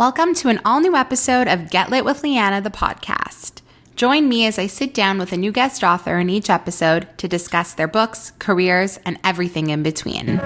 Welcome to an all-new episode of Get Lit with Lianna, the podcast. Join me as I sit down with a new guest author in each episode to discuss their books, careers, and everything in between.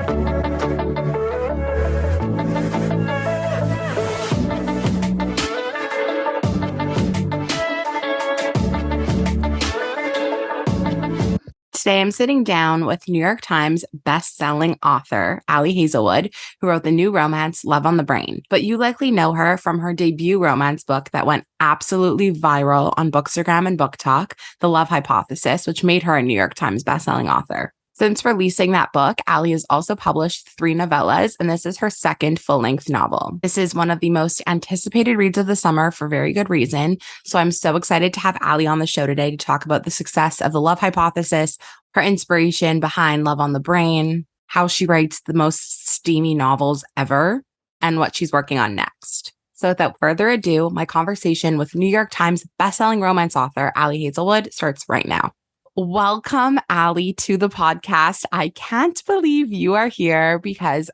Today, I'm sitting down with New York Times best-selling author, Hazelwood, who wrote the new romance, Love on the Brain. But you likely know her from her debut romance book that went absolutely viral on Bookstagram and Book Talk, The Love Hypothesis, which made her a New York Times bestselling author. Since releasing that book, Ali has also published 3 novellas, and this is her second full-length novel. This is one of the most anticipated reads of the summer for very good reason. So I'm so excited to have Ali on the show today to talk about the success of The Love Hypothesis, her inspiration behind Love on the Brain, how she writes the most steamy novels ever, and what she's working on next. So without further ado, my conversation with New York Times bestselling romance author Ali Hazelwood starts right now. Welcome, Ali, to the podcast. I can't believe you are here because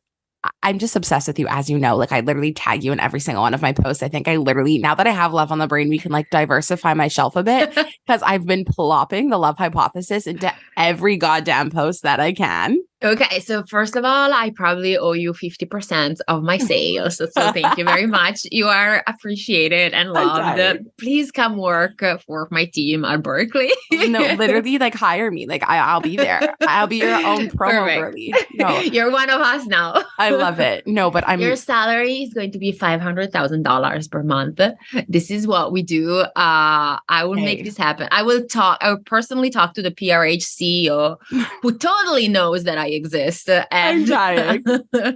I'm just obsessed with you, as you know. Like, I literally tag you in every single one of my posts. I think I literally, now that I have Love on the Brain, we can like diversify my shelf a bit because I've been plopping the Love Hypothesis into every goddamn post that I can. Okay, so first of all, I probably owe you 50% of my sales. So thank you very much. You are appreciated and loved. Please come work for my team at Berkeley. No, literally, like, hire me. Like, I'll be there. I'll be your own promo girly. No. You're one of us now. I love it. No, but Your salary is going to be $500,000 per month. This is what we do. I will make this happen. I will personally talk to the PRH CEO who totally knows that I exist. And I'm dying.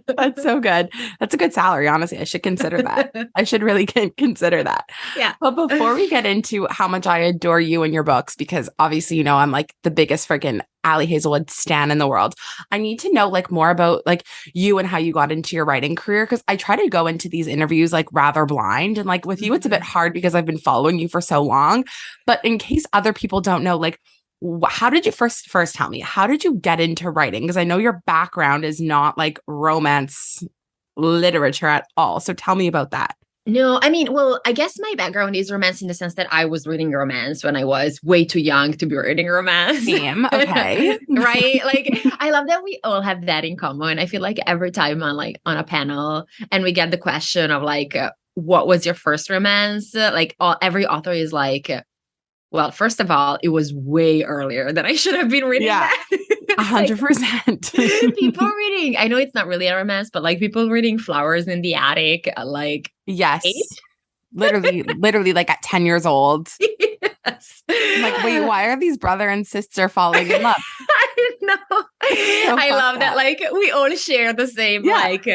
That's so good. That's a good salary, honestly. I should consider that. I should really consider that. Yeah. But before we get into how much I adore you and your books, because obviously, you know, I'm like the biggest freaking Ali Hazelwood stan in the world, I need to know like more about like you and how you got into your writing career, because I try to go into these interviews like rather blind, and like with you it's a bit hard because I've been following you for so long. But in case other people don't know, like, how did you first tell me, how did you get into writing? Because I know your background is not like romance literature at all. So tell me about that. No, I mean, well, I guess my background is romance in the sense that I was reading romance when I was way too young to be reading romance. Same. Okay. Right? Like, I love that we all have that in common. I feel like every time I'm like on a panel and we get the question of like, what was your first romance? Like every author is like, well, first of all, it was way earlier than I should have been reading that. 100%. People reading, I know it's not really a romance, but like people reading Flowers in the Attic, like yes, 8? literally like at 10 years old. Yes. I'm like, wait, why are these brother and sister falling in love? I know. So I love that. Like we all share the same like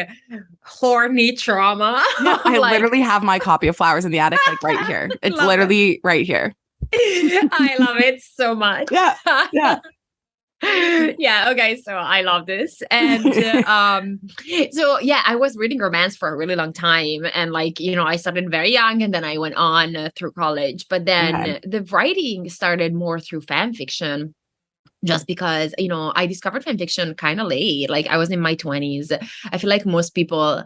horny trauma. Yeah, I literally have my copy of Flowers in the Attic like right here. It's literally right here. I love it so much. Yeah. Yeah. Okay. So I love this. And so yeah, I was reading romance for a really long time. And like, you know, I started very young and then I went on through college. But then the writing started more through fan fiction. Just because, you know, I discovered fan fiction kind of late. Like I was in my 20s. I feel like most people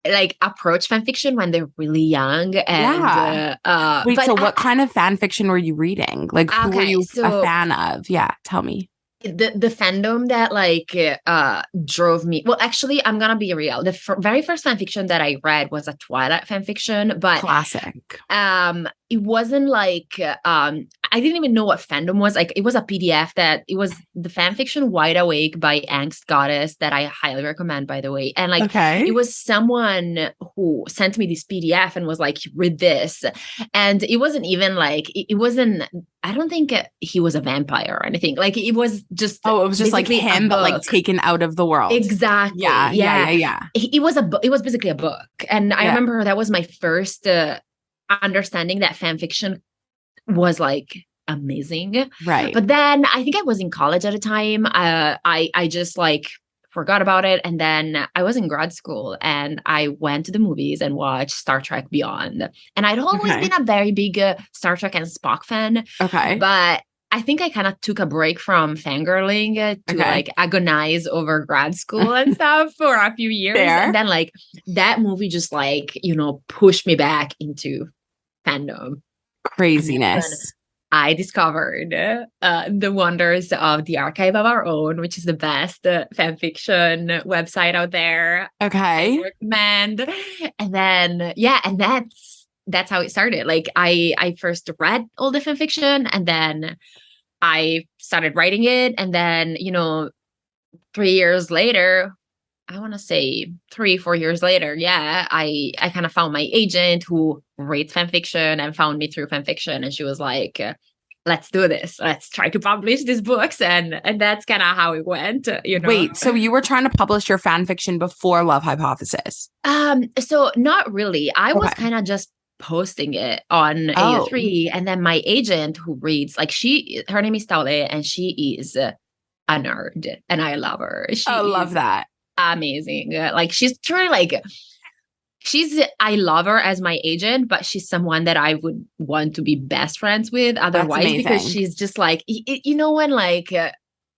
like approach fan fiction when they're really young. And wait, so what kind of fan fiction were you reading? Like who were you a fan of? Yeah, tell me. The fandom that like drove me, well, actually, I'm gonna be real. The very first fan fiction that I read was a Twilight fan fiction, but classic. It wasn't like I didn't even know what fandom was. Like it was a PDF that it was the fan fiction Wide Awake by Angst Goddess that I highly recommend, by the way. And like it was someone who sent me this PDF and was like, read this. And it wasn't even like it wasn't, I don't think he was a vampire or anything. Like it was just it was just like him, but like taken out of the world. Exactly. Yeah. It was basically a book. And I remember that was my first understanding that fan fiction was like amazing. Right. But then I think I was in college at the time. I just like forgot about it. And then I was in grad school and I went to the movies and watched Star Trek Beyond. And I'd always been a very big Star Trek and Spock fan. Okay. But I think I kind of took a break from fangirling to like agonize over grad school and stuff for a few years. Fair. And then like that movie just like, you know, pushed me back into fandom. Craziness. I discovered the wonders of the Archive of Our Own, which is the best fan fiction website out there. Okay. I recommend. And then, yeah, and that's how it started. Like I first read all the fan fiction and then I started writing it. And then, you know, 3 years later, I want to say 3-4 years later, yeah, I kind of found my agent who reads fan fiction and found me through fan fiction. And she was like, let's do this. Let's try to publish these books. And that's kind of how it went, you know. Wait, so you were trying to publish your fan fiction before Love Hypothesis? So not really. I was kind of just posting it on AO3, and then my agent who reads, like her name is Taule, and she is a nerd, and I love her. I love that. Amazing. Like she's truly like I love her as my agent, but she's someone that I would want to be best friends with otherwise, because she's just like, you know, when like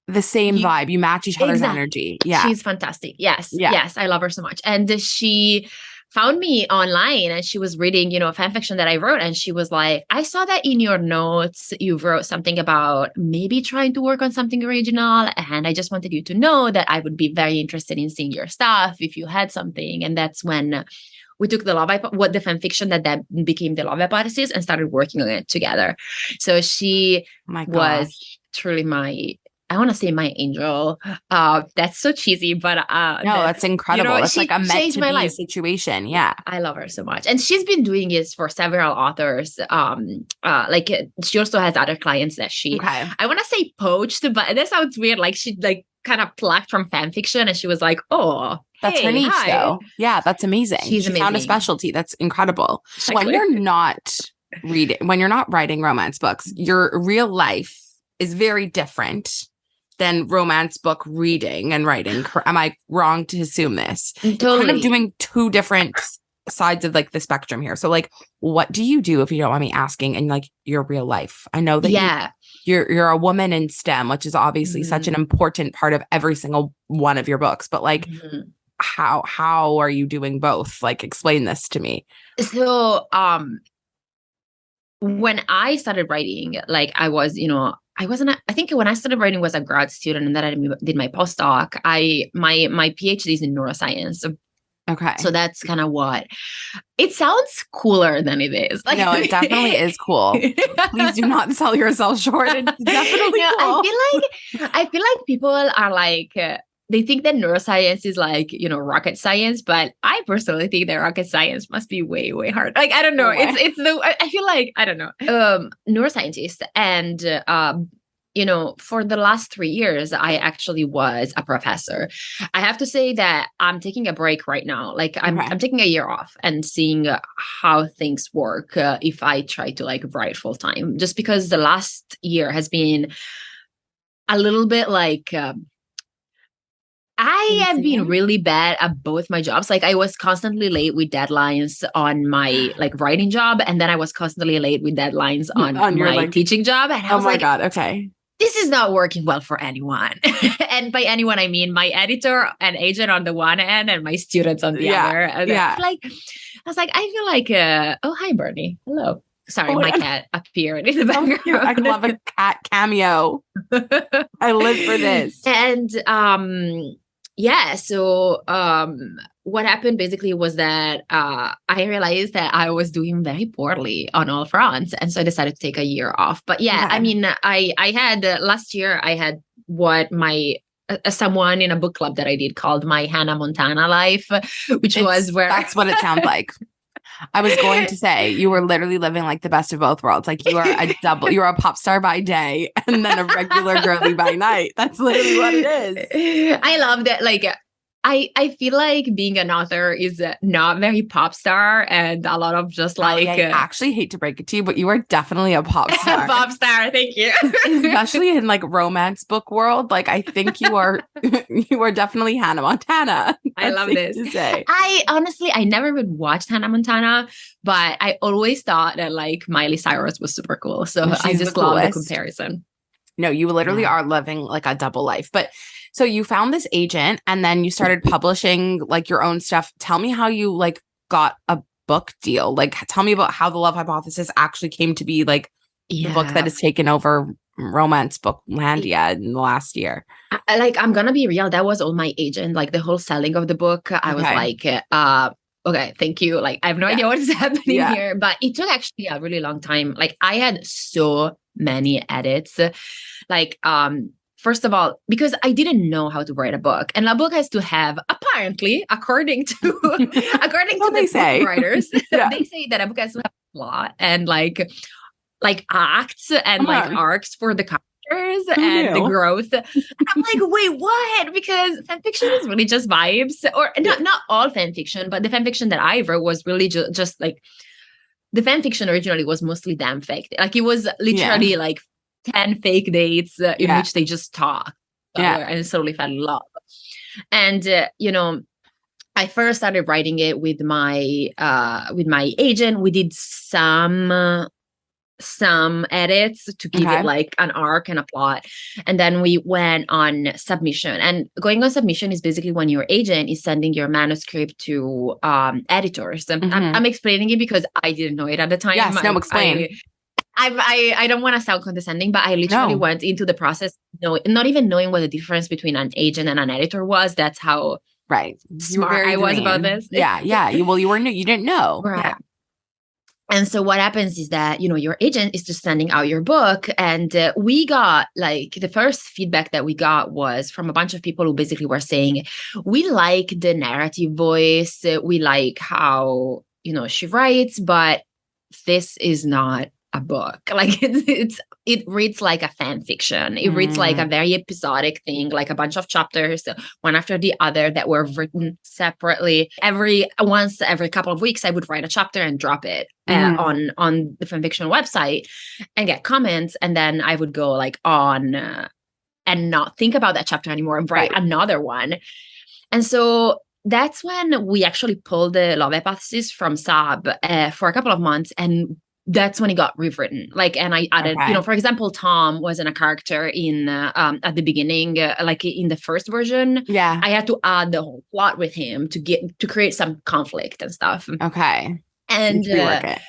the same vibe, you match each other's energy. Yeah. She's fantastic. Yes. I love her so much. And she found me online and she was reading, you know, fan fiction that I wrote. And she was like, I saw that in your notes, you wrote something about maybe trying to work on something original. And I just wanted you to know that I would be very interested in seeing your stuff if you had something. And that's when we took the fan fiction that became the Love Hypothesis and started working on it together. So she was truly I want to say my angel. That's so cheesy, but no, that's incredible. It's like a meant to be situation. Yeah, I love her so much, and she's been doing this for several authors. Like she also has other clients that I want to say poached, but that sounds weird. Like she like kind of plucked from fan fiction, and she was like, "Oh, that's her niche, though." Yeah, that's amazing. She found a specialty. That's incredible. When you're not writing romance books, your real life is very different than romance book reading and writing. Am I wrong to assume this? Totally. You're kind of doing two different sides of like the spectrum here. So like, what do you do, if you don't mind me asking, in like your real life? I know that you're a woman in STEM, which is obviously such an important part of every single one of your books. But like, how are you doing both? Like, explain this to me. So, when I started writing, like I was, you know, I think when I started writing was a grad student, and then I did my postdoc. My PhD is in neuroscience. Okay. So that's kind of what it sounds cooler than it is. Like, no, it definitely is cool. Please do not sell yourself short. It's definitely cool. I feel like people are like, they think that neuroscience is like, you know, rocket science, but I personally think that rocket science must be way, way hard. Like, I don't know. I feel like, I don't know, neuroscientist. And, you know, for the last 3 years, I actually was a professor. I have to say that I'm taking a break right now. Like I'm taking a year off and seeing how things work if I try to like write full time, just because the last year has been a little bit like, I have been really bad at both my jobs. Like I was constantly late with deadlines on my like writing job. And then I was constantly late with deadlines on my like, teaching job. And I was like, God, okay. This is not working well for anyone. And by anyone, I mean my editor and agent on the one end and my students on the other. And I was like, I feel like, oh, hi, Bernie. Hello. Sorry, my cat appeared in the background. I love a cat cameo. I live for this. And so what happened basically was that I realized that I was doing very poorly on all fronts. And so I decided to take a year off. But I mean, I had last year, I had what someone in a book club that I did called my Hannah Montana life, which was where that's what it sounds like. I was going to say you were literally living like the best of both worlds. Like you are you're a pop star by day and then a regular girly by night. That's literally what it is. I love that. Like I feel like being an author is not very pop star, and a lot of just like I actually hate to break it to you, but you are definitely a pop star. Pop star, thank you. Especially in like romance book world. Like I think you are definitely Hannah Montana. I love this. I never even watched Hannah Montana, but I always thought that like Miley Cyrus was super cool. So I just love the comparison. No, you literally Yeah. are living like a double life. But so you found this agent and then you started publishing like your own stuff. Tell me how you like got a book deal. Like tell me about how the Love Hypothesis actually came to be like the book that Yeah. has taken over romance book landia in the last year. Like, I'm gonna be real, that was all my agent. Like the whole selling of the book, I was Okay. like, okay, thank you. Like, I have no Yeah. idea what is happening Yeah. here. But it took actually a really long time. Like, I had so many edits. Like, first of all, because I didn't know how to write a book. And a book has to have, apparently, according to according to What they the say. book writers, Yeah. they say that a book has to have a plot and like acts and like arcs for the characters and the growth. And I'm like, wait, what? Because fan fiction is really just vibes, or not all fan fiction, but the fan fiction that I wrote was really just like the fan fiction originally was mostly damn fake. Like it was literally like 10 fake dates in which they just talk and slowly fell in love. And you know, I first started writing it with my agent. We did some edits to give it like an arc and a plot, and then we went on submission. And going on submission is basically when your agent is sending your manuscript to editors. I'm explaining it because I didn't know it at the time. Yes, no, explain. I don't want to sound condescending, but I literally went into the process not even knowing what the difference between an agent and an editor was. That's how smart I was about this. Yeah. You were new. You didn't know. Right. Yeah. And so what happens is that, you know, your agent is just sending out your book. And we got like the first feedback that we got was from a bunch of people who basically were saying, we like the narrative voice. We like how, you know, she writes, but this is not a book. Like it reads like a fan fiction. It reads like a very episodic thing, like a bunch of chapters, one after the other, that were written separately. Every couple of weeks, I would write a chapter and drop it on the fan fiction website and get comments. And then I would go like on and not think about that chapter anymore and write another one. And so that's when we actually pulled the Love Hypothesis from Sab for a couple of months, and that's when it got rewritten. Like, and I added, you know, for example, Tom wasn't a character in at the beginning, like in the first version. Yeah, I had to add the whole plot with him to create some conflict and stuff. Okay, and rework it.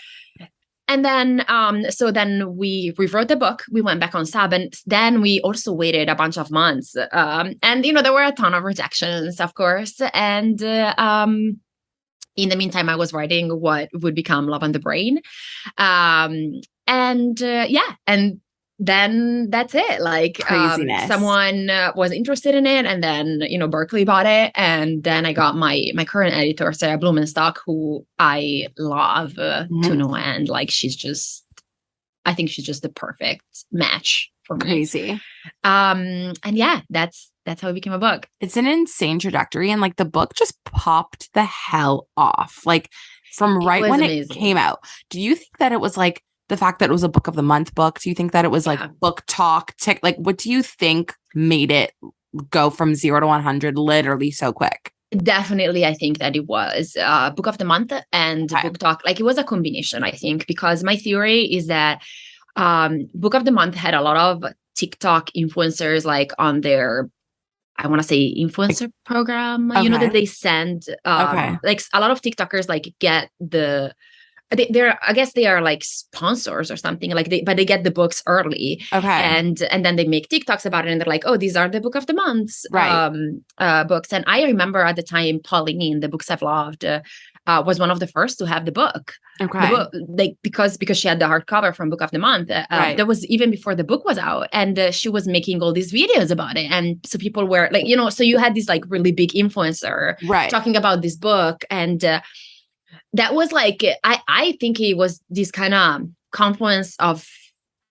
And then, so then we rewrote the book. We went back on Sab, and then we also waited a bunch of months. And you know, there were a ton of rejections, of course, and in the meantime, I was writing what would become Love on the Brain. And then that's it. Like, someone was interested in it, and then, you know, Berkeley bought it. And then I got my current editor, Sarah Blumenstock, who I love to no end. Like, I think she's just the perfect match for me. Crazy. And yeah, that's how it became a book. It's an insane trajectory, and like the book just popped the hell off. Like from right when it came out. Do you think that it was like the fact that it was a book of the month book? Do you think that it was like book talk like what do you think made it go from 0 to 100 literally so quick? Definitely, I think that it was book of the month and book talk. Like it was a combination, I think, because my theory is that book of the month had a lot of TikTok influencers like on their, I want to say, influencer program, you know, that they send like a lot of TikTokers like get they're I guess they are like sponsors or something, like but they get the books early. And then they make TikToks about it, and they're like, oh, these are the book of the months books. And I remember at the time Pauline, the Books I've Loved, was one of the first to have the book. The book, like because she had the hardcover from Book of the Month. That was even before the book was out, and she was making all these videos about it. And so people were like, you know, so you had this like really big influencer talking about this book, and that was like, I think it was this kind of confluence of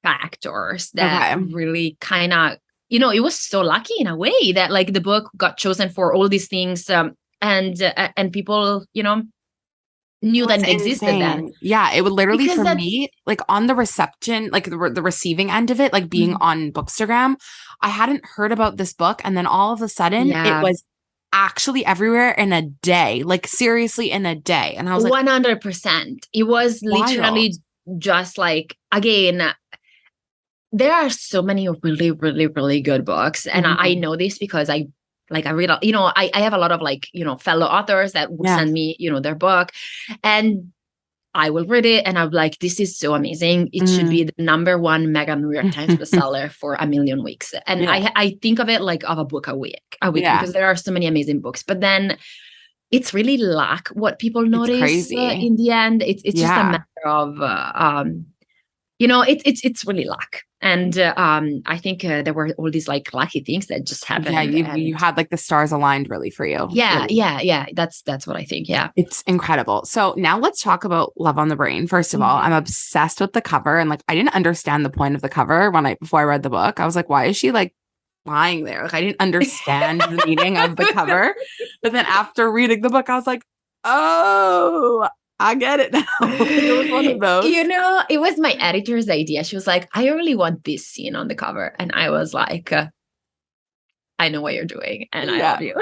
factors that really kind of, you know, it was so lucky in a way that like the book got chosen for all these things, and people, you know, knew that it existed then. Yeah, it would literally, because for me, like on the reception, like the receiving end of it, like being on Bookstagram, I hadn't heard about this book, and then all of a sudden it was actually everywhere in a day, like seriously in a day. And I was like 100%. It was literally just like, again, there are so many really, really, really good books. And I know this because I read, I have a lot of like, fellow authors that will send me, their book, and I will read it and I'm like, this is so amazing. It should be the #1 mega New York Times bestseller for a million weeks. And I think of it like of a book a week, because there are so many amazing books. But then it's really lack what people notice in the end. It's just a matter of, it's really luck. And I think there were all these like lucky things that just happened. Yeah, you had like the stars aligned really for you. Yeah, really. yeah. That's what I think. Yeah. It's incredible. So now let's talk about Love on the Brain. First of all, I'm obsessed with the cover, and like I didn't understand the point of the cover before I read the book. I was like, why is she like lying there? Like I didn't understand the meaning of the cover. But then after reading the book, I was like, oh, I get it now. It was one of those. It was my editor's idea. She was like, I really want this scene on the cover. And I was like, I know what you're doing and I love you.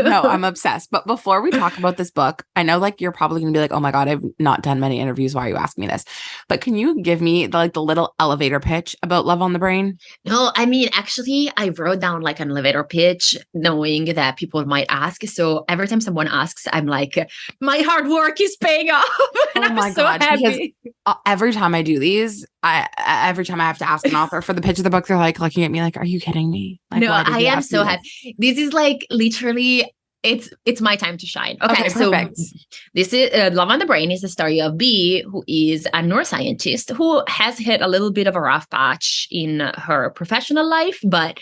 No, I'm obsessed. But before we talk about this book, I know like you're probably gonna be like, oh my God, I've not done many interviews. Why are you asking me this? But can you give me the little elevator pitch about Love on the Brain? No, I mean, actually, I wrote down like an elevator pitch knowing that people might ask. So every time someone asks, I'm like, my hard work is paying off. And oh my God, happy. Because every time I do these, every time I have to ask an author for the pitch of the book, they're like looking at me like, are you kidding me? Like, no, I am so happy. This is like literally, it's my time to shine. Okay, so this is Love on the Brain is the story of Bee, who is a neuroscientist who has hit a little bit of a rough patch in her professional life, but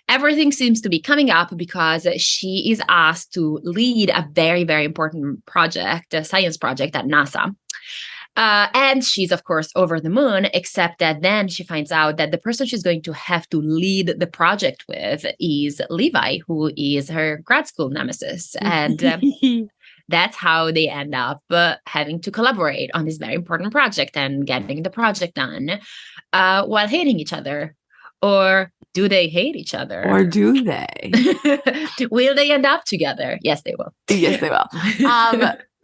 everything seems to be coming up because she is asked to lead a very, very important project, a science project at NASA. And she's, of course, over the moon, except that then she finds out that the person she's going to have to lead the project with is Levi, who is her grad school nemesis. And that's how they end up having to collaborate on this very important project and getting the project done while hating each other. Or do they hate each other? Or do they? Will they end up together? Yes, they will. Yes, they will.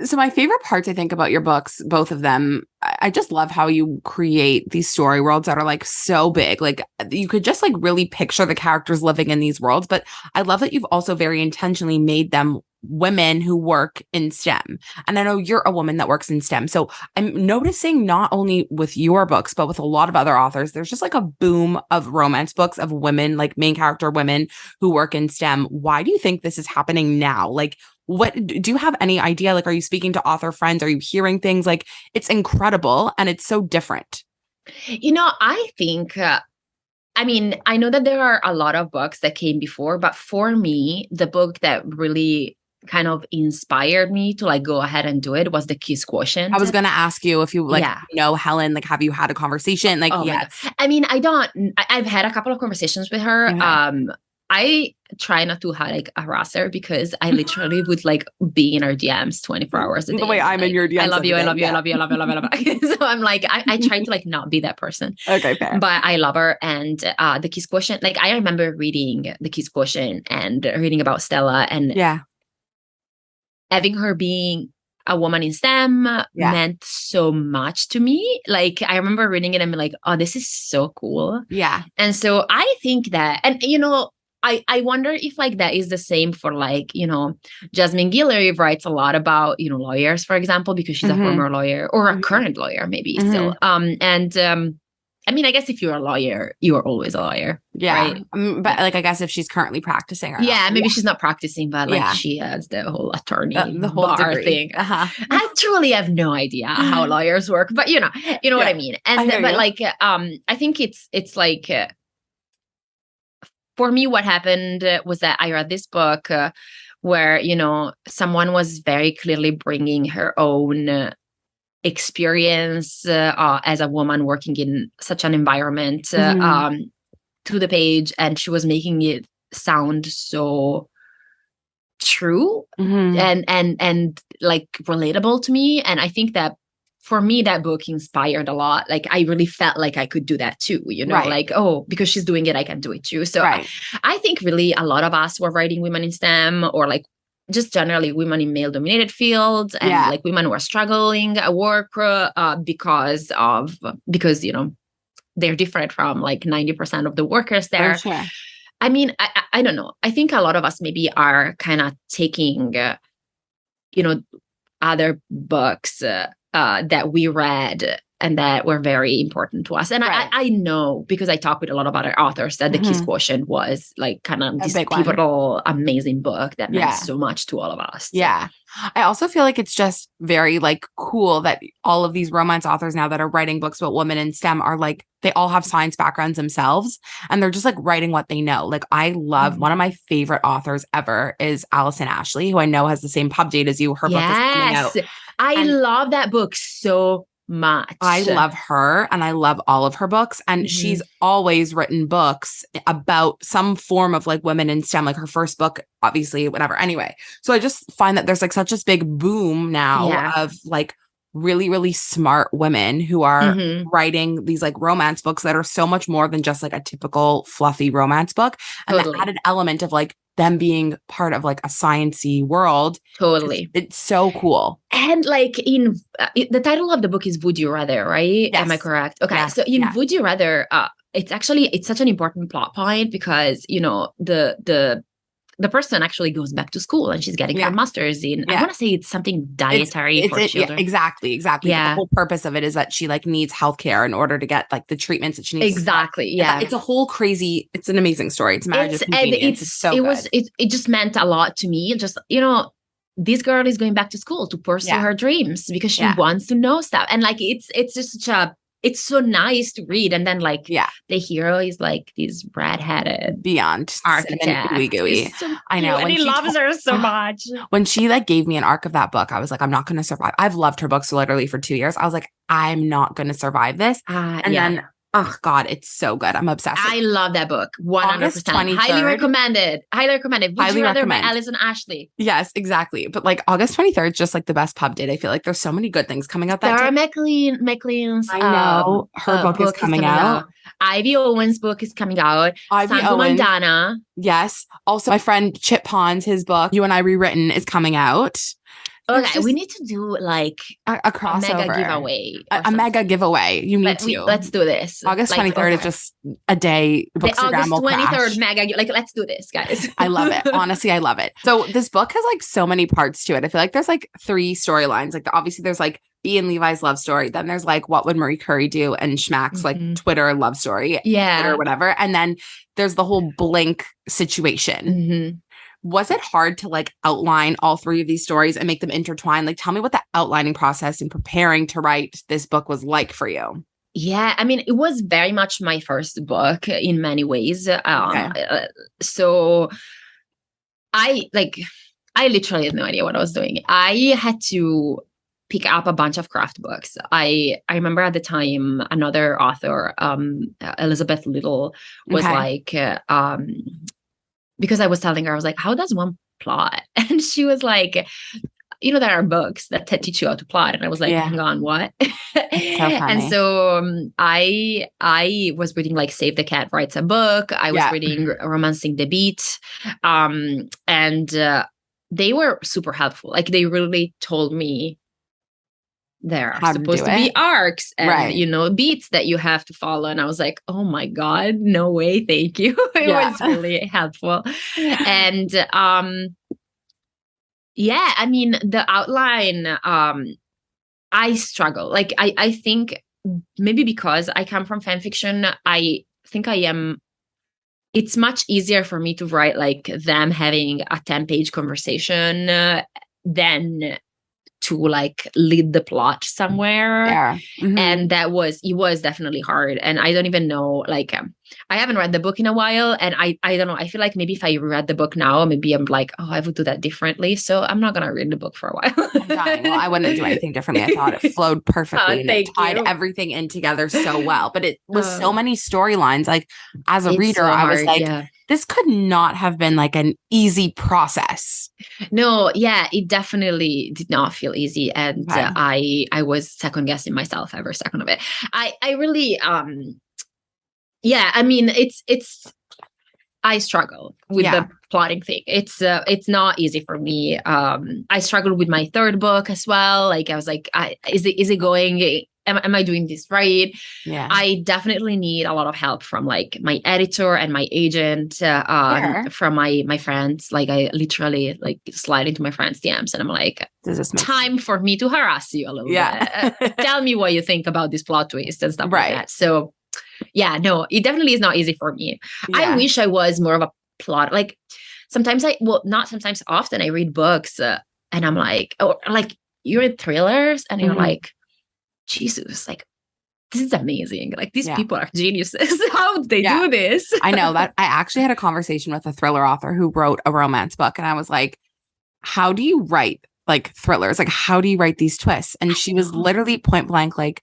So my favorite parts, I think, about your books, both of them, I just love how you create these story worlds that are like so big. Like you could just like really picture the characters living in these worlds. But I love that you've also very intentionally made them women who work in STEM. And I know you're a woman that works in STEM. So I'm noticing not only with your books, but with a lot of other authors, there's just like a boom of romance books of women, like main character women who work in STEM. Why do you think this is happening now? Like, what do you have any idea? Like, are you speaking to author friends? Are you hearing things? Like, it's incredible and it's so different. I think, I mean, I know that there are a lot of books that came before, but for me, the book that really kind of inspired me to like go ahead and do it was The Kiss Quotient. I was going to ask you if you know Helen, like, have you had a conversation? Like, yes. I mean, I've had a couple of conversations with her. I try not to harass her because I literally would like be in her DMs 24 hours a day. The way I'm in your DMs. I love you. I love you. I love you. I love you. I love you. So I'm like, I try to like not be that person. Okay, fair. But I love her. And The Kiss Quotient, like I remember reading The Kiss Quotient and reading about Stella and having her being a woman in STEM meant so much to me. Like I remember reading it and being like, oh, this is so cool. Yeah. And so I think that, and I wonder if like that is the same for like, Jasmine Guillory writes a lot about, lawyers, for example, because she's a former lawyer or a current lawyer, maybe still. I mean, I guess if you're a lawyer, you are always a lawyer. Yeah. Right? But like, I guess if she's currently practicing. Maybe she's not practicing, but like she has the whole attorney, the whole bar thing. I truly have no idea how lawyers work, but you know what I mean? And but like, I think it's like, for me, what happened was that I read this book where, someone was very clearly bringing her own experience as a woman working in such an environment to the page. And she was making it sound so true and like relatable to me. And I think that for me, that book inspired a lot. Like I really felt like I could do that too, like, oh, because she's doing it, I can do it too. So I think really a lot of us were writing women in STEM or like just generally women in male dominated fields and like women who are struggling at work because they're different from like 90% of the workers For there. sure. I mean, I don't know. I think a lot of us maybe are kind of taking, other books that we read and that were very important to us. And Right. I know, because I talk with a lot of other authors, that The Kiss Quotient was like kind of this pivotal, amazing book that meant so much to all of us. Yeah. I also feel like it's just very like cool that all of these romance authors now that are writing books about women in STEM are like, they all have science backgrounds themselves and they're just like writing what they know. Like I love one of my favorite authors ever is Allison Ashley, who I know has the same pub date as you. Her book is coming out. I love that book so much. I love her and I love all of her books. And she's always written books about some form of like women in STEM, like her first book, obviously, whatever. Anyway, so I just find that there's like such this big boom now of like really, really smart women who are writing these like romance books that are so much more than just like a typical fluffy romance book. And the added element of like them being part of like a sciencey world. Totally. It's so cool. And like in the title of the book is Would You Rather, right? Yes. Am I correct? Okay. So in Would You Rather, it's such an important plot point because, the person actually goes back to school and she's getting her master's in, I want to say it's something dietary for children. Exactly. Yeah. The whole purpose of it is that she like needs healthcare in order to get like the treatments that she needs. Exactly. Yeah. It's a whole crazy, it's an amazing story. It's marriage of convenience. It's so good. It just meant a lot to me. Just, this girl is going back to school to pursue her dreams because she wants to know stuff. And like, it's just such it's so nice to read. And then like the hero is like this red-headed beyond architect. So I know. And he loves her so much. When she like gave me an arc of that book, I was like, I'm not going to survive. I've loved her books literally for 2 years. I was like, I'm not going to survive this. And then, oh God, it's so good. I'm obsessed. I love that book. 100%. Highly recommended. Would You Rather by Allison Ashley. Yes, exactly. But like August 23rd is just like the best pub date. I feel like there's so many good things coming out that Sarah McLean's I know. Her book is coming out. Ivy Owen's book is coming out. Santo Mandana. Yes. Also, my friend Chip Pons, his book, You and I Rewritten, is coming out. Okay, we need to do like a crossover. A mega giveaway. A mega giveaway. You need to. Let's do this. August 23rd is just a day. The August 23rd mega. Like, let's do this, guys. I love it. Honestly, I love it. So this book has like so many parts to it. I feel like there's like 3 storylines. Like obviously there's like Bea and Levi's love story. Then there's like what would Marie Curie do and Schmack's like Twitter love story. Yeah. Or whatever. And then there's the whole Blink situation. Was it hard to like outline all 3 of these stories and make them intertwine? Like, tell me what the outlining process and preparing to write this book was like for you. Yeah, I mean, it was very much my first book in many ways. So I literally had no idea what I was doing. I had to pick up a bunch of craft books. I remember at the time, another author, Elizabeth Little, was like, because I was telling her, I was like, how does one plot? And she was like, there are books that teach you how to plot. And I was like, hang on, what? And so I was reading like Save the Cat Writes a Book. I was reading Romancing the Beat. And they were super helpful. Like they really told me there are supposed to be arcs and, beats that you have to follow. And I was like, oh my God, no way. Thank you. It was really helpful. And, I mean, the outline, I struggle. Like, I think maybe because I come from fan fiction, I think it's much easier for me to write like them having a 10-page conversation than to like lead the plot somewhere. And it was definitely hard. And I don't even know, like, I haven't read the book in a while. And I don't know, I feel like maybe if I read the book now, maybe I'm like, oh, I would do that differently. So I'm not going to read the book for a while. Well, I wouldn't do anything differently. I thought it flowed perfectly and it tied everything in together so well. But it was so many storylines. Like as a reader, I was like, this could not have been like an easy process. No, it definitely did not feel easy. And I was second guessing myself every second of it. I really, I mean, I struggle with the plotting thing. It's not easy for me. I struggled with my third book as well. Like I was like, is it going am I doing this right? Yeah. I definitely need a lot of help from like my editor and my agent, Sure. from my friends. Like I literally like slide into my friends' DMs and I'm like, Does this make time sense? for me to harass you a little Yeah. bit. Tell me what you think about this plot twist and stuff like Right. that. So yeah, no, it definitely is not easy for me. I Yeah. wish I was more of a plot. Like sometimes not sometimes, often I read books and I'm like, or like you read thrillers and you're Mhm. like, Jesus, like this is amazing. Like these Yeah. people are geniuses. How did they Yeah. do this? I know that I actually had a conversation with a thriller author who wrote a romance book. And I was like, how do you write like thrillers? Like, how do you write these twists? And she was literally point blank, like,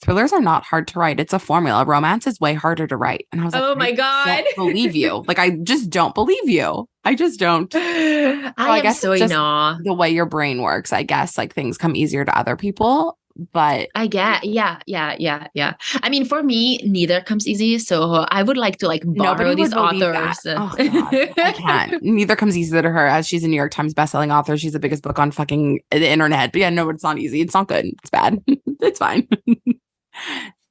thrillers are not hard to write. It's a formula. Romance is way harder to write. And I was like, Oh I my God. don't believe you. Like, I just don't believe you. I just don't. So I I am guess so it's in just awe. the way your brain works. I guess like things come easier to other people. But I get, yeah. I mean, for me, neither comes easy. So I would like to like borrow nobody would these believe that. authors. Oh God, I can't. Neither comes easy to her as she's a New York Times bestselling author. She's the biggest book on fucking the internet. But yeah, no, it's not easy. It's not good. It's bad. It's fine.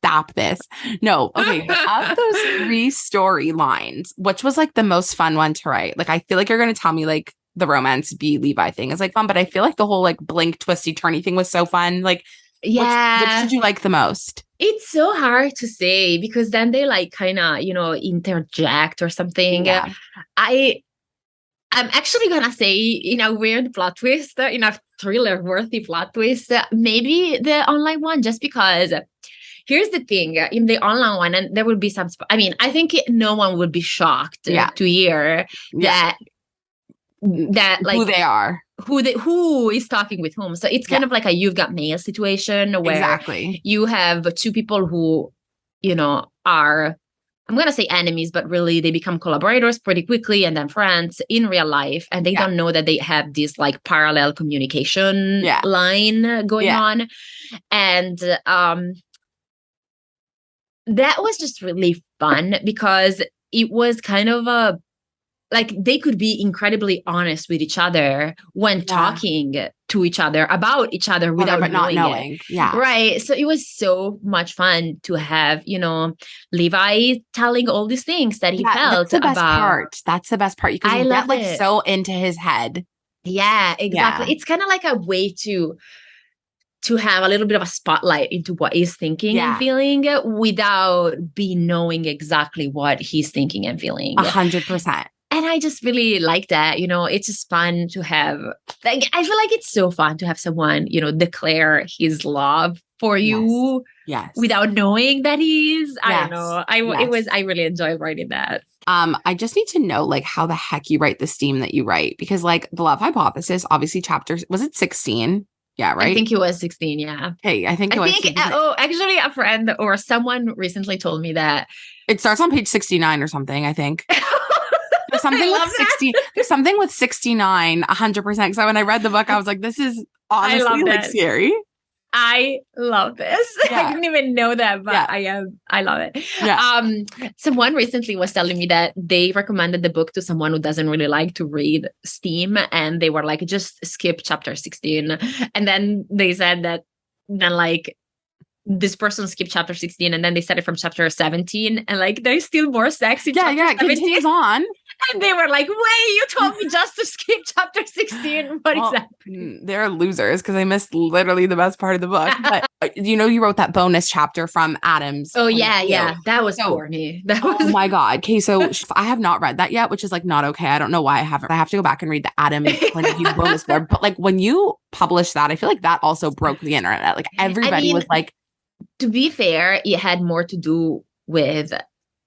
Stop this. No, okay. But of those three storylines, which was like the most fun one to write? Like, I feel like you're gonna tell me like the romance B Levi thing is like fun, but I feel like the whole like blink twisty turny thing was so fun. Like, which Yeah. did you like the most? It's so hard to say because then they like kind of, interject or something. Yeah. I'm actually gonna say in a weird plot twist, in a thriller worthy plot twist, maybe the online one, just because here's the thing, in the online one, and there will be some, I mean, I think no one would be shocked Yeah. to hear Yeah. that Who like they are. who is talking with whom. So it's kind Yeah. of like a you've got mail situation where Exactly. you have two people who, are, I'm going to say enemies, but really they become collaborators pretty quickly and then friends in real life. And they Yeah. don't know that they have this like parallel communication Yeah. line going Yeah. on. And that was just really fun because it was kind of a, like they could be incredibly honest with each other when talking to each other about each other without but not knowing it. Yeah. Right. So it was so much fun to have, Levi telling all these things that he felt that's the best about. part. That's the best part because I you get love like it. so into his head. Yeah, exactly. Yeah. It's kind of like a way to have a little bit of a spotlight into what he's thinking and feeling without knowing exactly what he's thinking and feeling. 100%. And I just really like that. It's just fun to have, like, I feel like it's so fun to have someone, declare his love for you without knowing that he's, I don't know. I really enjoyed writing that. I just need to know like how the heck you write the steam that you write, because like the love hypothesis, obviously chapters, was it 16? Yeah, right. I think it was 16. Yeah. Hey, I think actually a friend or someone recently told me that it starts on page 69 or something, I think. There's something with 60. There's something with 69, 100%. So when I read the book, I was like, this is honestly like scary. I love this. I didn't even know that, but I love it. Yeah. Someone recently was telling me that they recommended the book to someone who doesn't really like to read steam, and they were like, just skip chapter 16. And then they said that then like this person skipped chapter 16 and then they started from chapter 17 and like there's still more sex in chapter 17. It continues on. And they were like, wait, you told me just to skip chapter 16. What exactly? They're losers because I missed literally the best part of the book. But you wrote that bonus chapter from Adam's. Oh, yeah. That was corny. Oh my God. Okay, so I have not read that yet, which is like not okay. I don't know why I haven't. I have to go back and read the Adam point of view bonus blurb. But like when you published that, I feel like that also broke the internet. Like everybody was like, to be fair, it had more to do with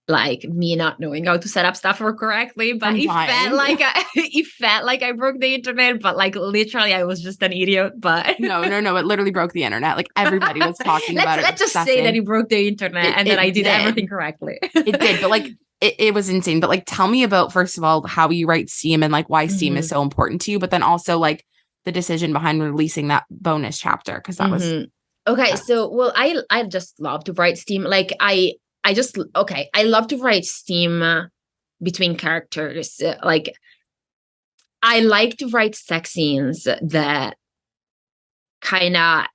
like me not knowing how to set up stuff correctly, but it felt like I broke the internet, but like literally I was just an idiot. But no, it literally broke the internet. Like everybody was talking about it. Let's just say that it broke the internet and that I did everything correctly. It did, but like it was insane. But like tell me about, first of all, how you write steam and like why steam is so important to you, but then also like the decision behind releasing that bonus chapter, because that was okay. So well, I just love to write steam. Like I love to write steam between characters. Like I like to write sex scenes that kind of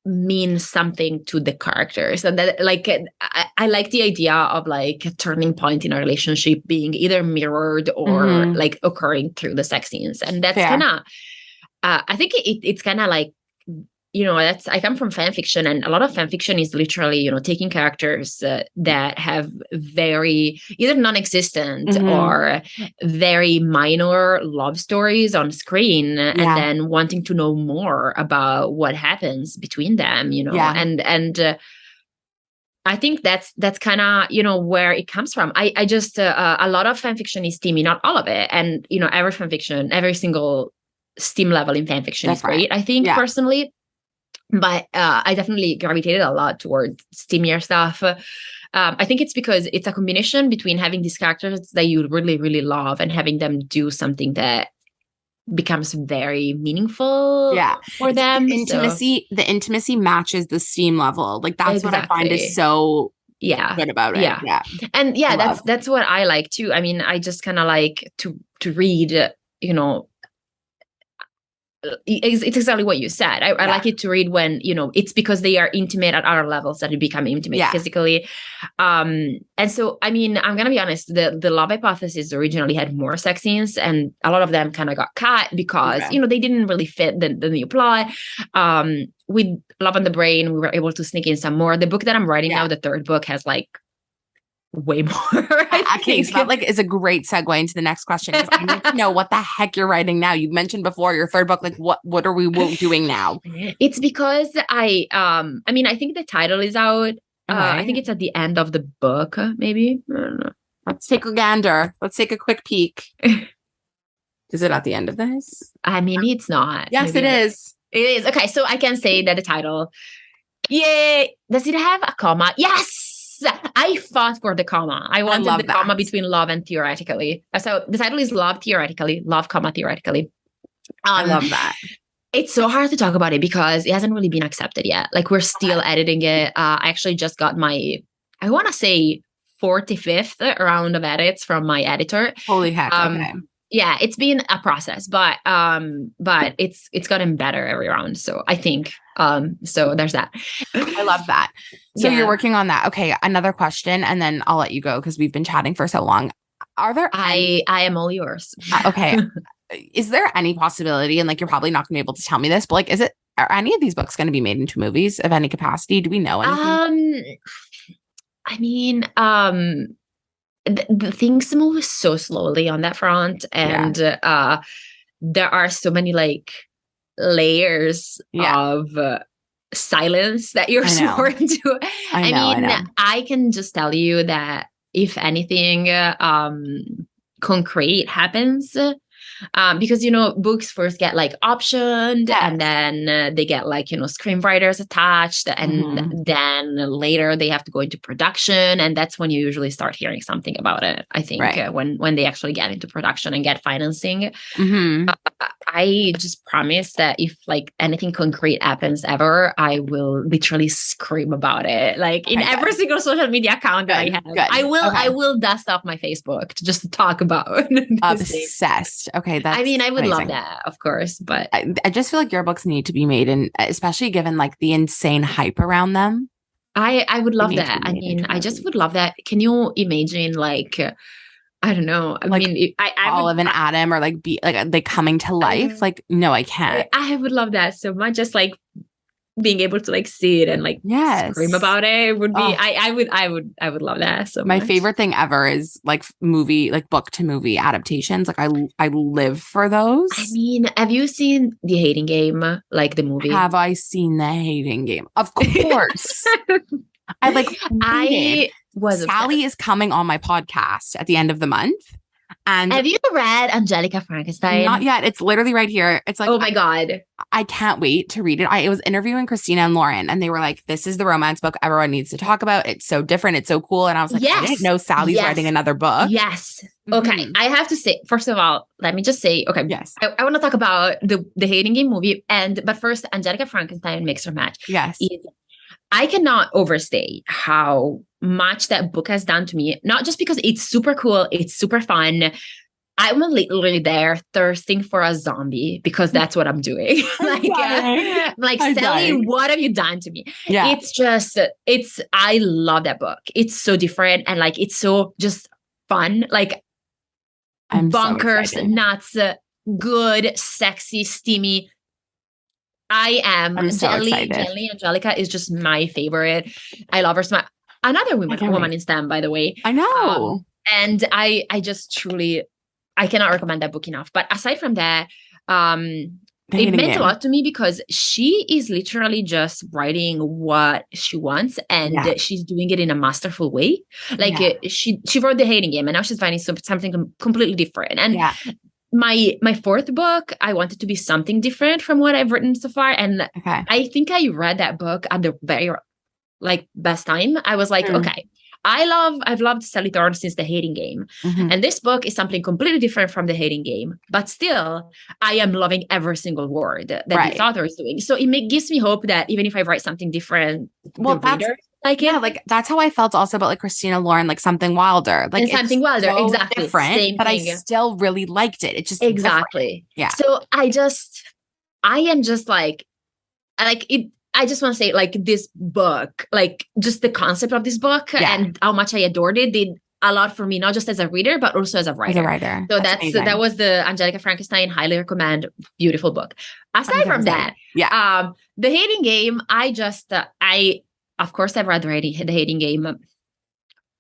mean something to the characters, and that like I like the idea of like a turning point in a relationship being either mirrored or like occurring through the sex scenes, and that's kind of I think it's kind of like, you know, that's, I come from fan fiction, and a lot of fan fiction is literally, you know, taking characters that have very either non-existent or very minor love stories on screen, and then wanting to know more about what happens between them, you know, and I think that's kind of, you know, where it comes from. I just a lot of fan fiction is steamy, not all of it, and you know, every fan fiction, every single steam level in fan fiction is great, I think, personally. But I definitely gravitated a lot towards steamier stuff. I think it's because it's a combination between having these characters that you really, really love and having them do something that becomes very meaningful for them. The intimacy matches the steam level. Like that's what I find is so good about it. And that's what I like too. I mean, I just kind of like to read, you know, it's exactly what you said. I like it to read when, you know, it's because they are intimate at other levels that they become intimate physically. And so, I mean, I'm going to be honest, the Love Hypothesis originally had more sex scenes, and a lot of them kind of got cut because, you know, they didn't really fit the new plot. With Love on the Brain, we were able to sneak in some more. The book that I'm writing now, the third book, has like way more. Okay, so that like is a great segue into the next question. I need to know what the heck you're writing now. You mentioned before your third book. Like, what are we doing now? It's because I mean, I think the title is out. I think it's at the end of the book, maybe. I don't know. Let's take a gander. Let's take a quick peek. Is it at the end of this? Maybe it's not. Yes, maybe it is. It is. Okay, so I can say that the title. Yay! Does it have a comma? Yes! I fought for the comma. I wanted the comma between love and theoretically. So the title is Love Theoretically, Love, comma, Theoretically. I love that. It's so hard to talk about it because it hasn't really been accepted yet. Like, we're still editing it. I actually just got my, I want to say 45th round of edits from my editor. Holy heck. Okay. Yeah, it's been a process, but it's gotten better every round. So I think so there's that. I love that. So you're working on that. Okay, another question, and then I'll let you go because we've been chatting for so long. Are there I am all yours. Okay. Is there any possibility, and like you're probably not gonna be able to tell me this, but like are any of these books going to be made into movies of any capacity? Do we know anything? I mean, the things move so slowly on that front, and there are so many like layers of silence that you're sworn to. I mean, I can just tell you that if anything concrete happens, because, you know, books first get like optioned and then they get like, you know, screenwriters attached, and then later they have to go into production, and that's when you usually start hearing something about it. I think when they actually get into production and get financing. I just promise that if like anything concrete happens ever, I will literally scream about it, like in every single social media account that I have. I will dust off my Facebook to just talk about obsessed. Okay, that's I mean, I would amazing. love that, of course, but I just feel like your books need to be made, and especially given like the insane hype around them. I would love that. I mean, I just would love that. Can you imagine like I don't know. I mean, I Olive and Adam, or like be like they coming to life. Like, no, I can't. I would love that so much. Just like being able to like see it and like scream about it would be. I would love that so much. My favorite thing ever is like book to movie adaptations. Like I live for those. I mean, have you seen The Hating Game? Like the movie? Have I seen The Hating Game? Of course. Sally is coming on my podcast at the end of the month. And have you read Angelica Frankenstein? Not yet. It's literally right here. It's like, oh my God. I can't wait to read it. I was interviewing Christina and Lauren, and they were like, this is the romance book everyone needs to talk about. It's so different. It's so cool. And I was like, I didn't know Sally's writing another book. Yes. Okay. I have to say, first of all, let me just say, okay. Yes. I want to talk about the Hating Game movie. But first, Angelica Frankenstein makes her match. Yes. I cannot overstate how much that book has done to me, not just because it's super cool, it's super fun. I'm literally there thirsting for a zombie because that's what I'm doing. I'm like, Sally, what have you done to me? Yeah. I love that book. It's so different and like, it's so just fun. Like I'm bonkers, so nuts, good, sexy, steamy. I'm so Jelly. excited. Jelly Angelica is just my favorite. I love her so much. Another woman in STEM, by the way. I know. And I just truly, I cannot recommend that book enough. But aside from that, it meant a lot to me because she is literally just writing what she wants and she's doing it in a masterful way. Like she wrote The Hating Game and now she's finding something completely different. And my fourth book, I wanted to be something different from what I've written so far. And I think I read that book at the very like best time. I was like, okay, I've loved Sally Thorne since The Hating Game. And this book is something completely different from The Hating Game, but still I am loving every single word that this author is doing. So it gives me hope that even if I write something different, the reader like it. Like that's how I felt also about like Christina Lauren, like Something Wilder. Like and Something Wilder, so exactly. Different, same but thing. I still really liked it. It's just exactly. Different. Yeah. So I am just like it. I just want to say, like, this book, like, just the concept of this book and how much I adored it did a lot for me, not just as a reader, but also as a writer. So that was the Angelica Frankenstein. Highly recommend. Beautiful book. Aside from that, The Hating Game, of course, I've read The Hating Game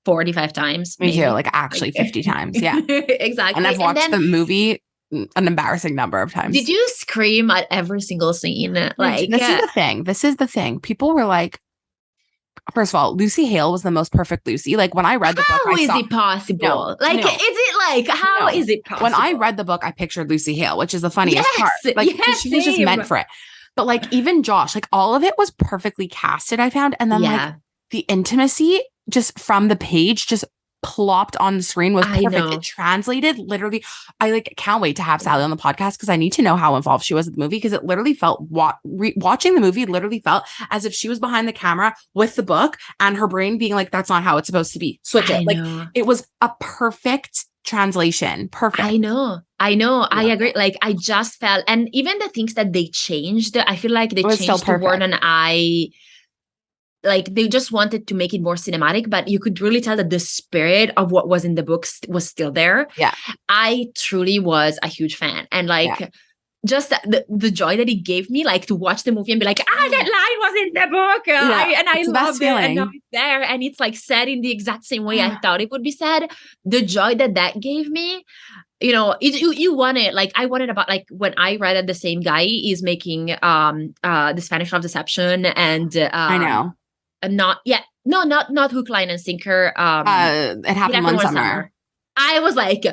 45 times. Me too, like actually 50 times. Yeah. Exactly. And I've watched the movie an embarrassing number of times. Did you scream at every single scene? Like, this is the thing. People were like, first of all, Lucy Hale was the most perfect Lucy. Like when I read the book, how is it possible? Is it like, how is it possible? When I read the book, I pictured Lucy Hale, which is the funniest part. Like she was just meant for it. But like even Josh, like all of it was perfectly casted, I found. And then like the intimacy just from the page just plopped on the screen was perfect. It translated literally. I like can't wait to have Sally on the podcast because I need to know how involved she was in the movie because it literally felt watching the movie literally felt as if she was behind the camera with the book and her brain being like, that's not how it's supposed to be. Switch it. Like it was a perfect translation. Perfect. I know. Yeah. I agree. Like I just felt, and even the things that they changed, I feel like they changed the word and like they just wanted to make it more cinematic, but you could really tell that the spirit of what was in the books was still there. Yeah. I truly was a huge fan. And like just the joy that it gave me, like to watch the movie and be like, that line was in the book. And I loved it. And now it's there. And it's like said in the exact same way I thought it would be said. The joy that gave me, you know, you want it. Like I wanted about like when I read it, the same guy is making the Spanish Love Deception and I know. Not Hook, Line, and Sinker. It happened one summer. I was like,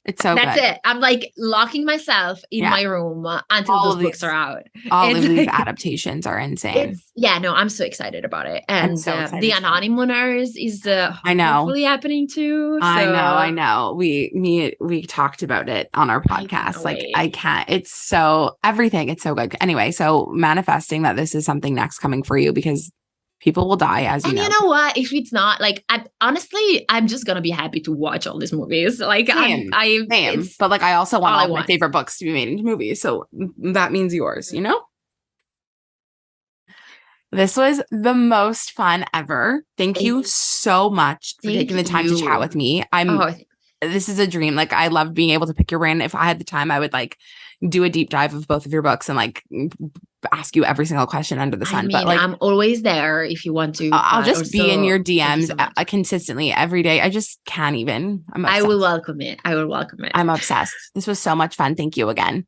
it's so that's good. it. I'm like locking myself in my room until those books are out. All of these adaptations are insane. I'm so excited about it. And the Anonymous is hopefully happening too. So. I know. We talked about it on our podcast. I can't. It's so everything. It's so good. Anyway, so manifesting that this is something next coming for you because people will die, as you know. And you know what? If it's not, like, I'm just gonna be happy to watch all these movies. Like, same. But like, I also want all my favorite books to be made into movies. So that means yours, you know? This was the most fun ever. Thank you so much for taking the time to chat with me. This is a dream. Like, I love being able to pick your brain. If I had the time, I would like do a deep dive of both of your books and like ask you every single question under the sun. I mean, but like, I'm always there if you want to. I'll just be in your DMs consistently every day. I just can't even. I will welcome it. I'm obsessed. This was so much fun. Thank you again.